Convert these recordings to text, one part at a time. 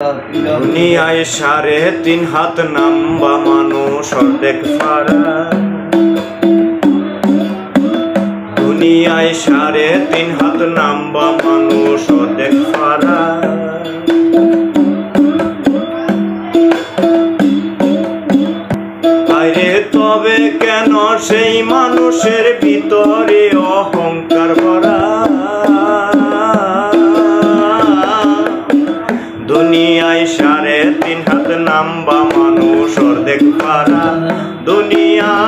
দুনিয়ায় ৩.৫ হাত লম্বা মানুষ অর্ধেক ফাড়া। দুনিয়ায় ৩.৫ হাত লম্বা মানুষ অর্ধেক ফাড়া। আরে তবে কেন সেই মানুষের ভিতরে অহংকার ভরা? দুনিয়ায় ৩.৫ হাত লম্বা মানুষ অর্ধেক ফাড়া। দুনিয়ায়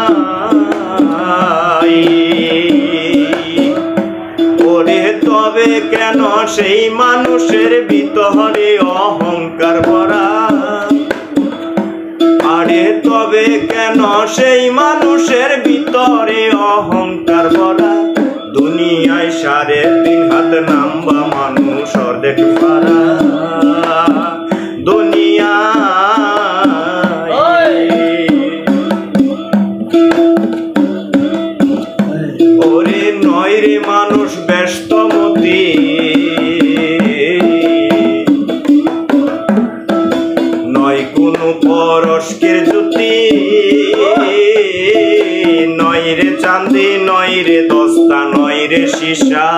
ওরে তবে কেন সেই মানুষের ভিতরে অহংকার ভরা? আরে তবে কেন সেই মানুষের ভিতরে অহংকার ভরা? দুনিয়ায় ৩.৫ হাত লম্বা মানুষ অর্ধেক ফাড়া। ওরে নয় রে মানুষ ব্যস্তমতি, নয় কোনো পরস্কের জ্যোতি, নয় রে চাঁদি, নয় রে দস্তা, নয় রে সীসা।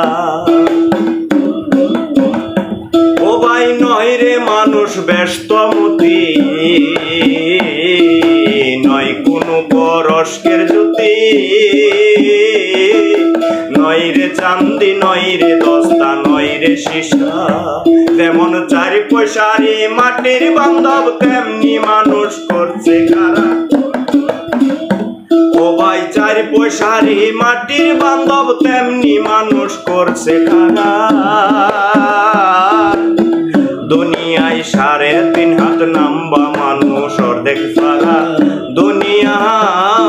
ও ভাই নয় রে মানুষ ব্যস্তমতি, নয় কোনো পরস্কের জ্যোতি, নয় রে চাঁদি, নয় রে দস্তা, নয় রে সীসা। যেমন ৪ পয়সারি মাটির বান্ধব তেমনি মানুষ করছে কারা? ও ভাই ৪ পয়সারি মাটির বান্ধব তেমনি মানুষ করছে কারা? দুনিয়ায় ৩.৫ হাত লম্বা মানুষ অর্ধেক ফাড়া। দুনিয়ায়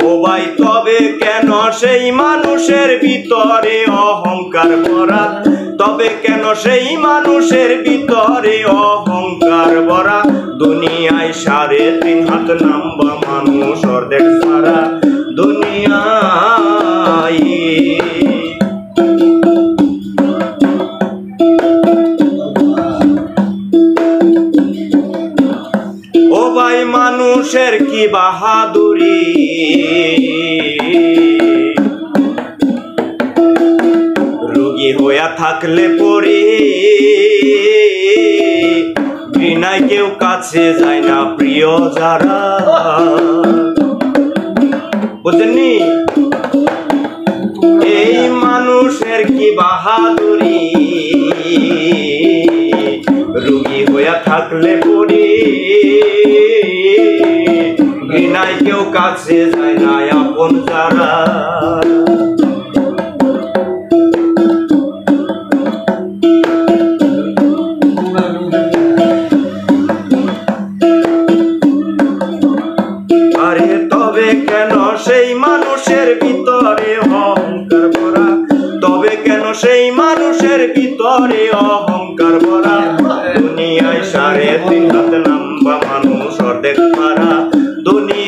ও ভাই তবে কেন সেই মানুষের ভিতরে অহংকার ভরা? তবে কেন সেই মানুষের ভিতরে অহংকার ভরা? দুনিয়ায় ৩.৫ হাত লম্বা মানুষ অর্ধেক ফাড়া। দুনিয়ায় ও ভাই মানুষের কি বাহাদুরি, রোগী হইয়া থাকলে পরে ঘৃণায় কেউ কাছে যায় না প্রিয় যারা। বুঝেননি? এই মানুষের কি বাহাদুরি, রোগী হইয়া থাকলে পরে ঘৃণায় কেউ কাছে যায় না আপন যারা। আরে তবে কেন সেই মানুষের ভিতরে অহংকার ভরা? তবে কেন সেই মানুষের ভিতরে অহংকার ভরা? দুনিয়ায় ৩.৫ হাত লম্বা মানুষ অর্ধেক ফাড়া। দুনিয়া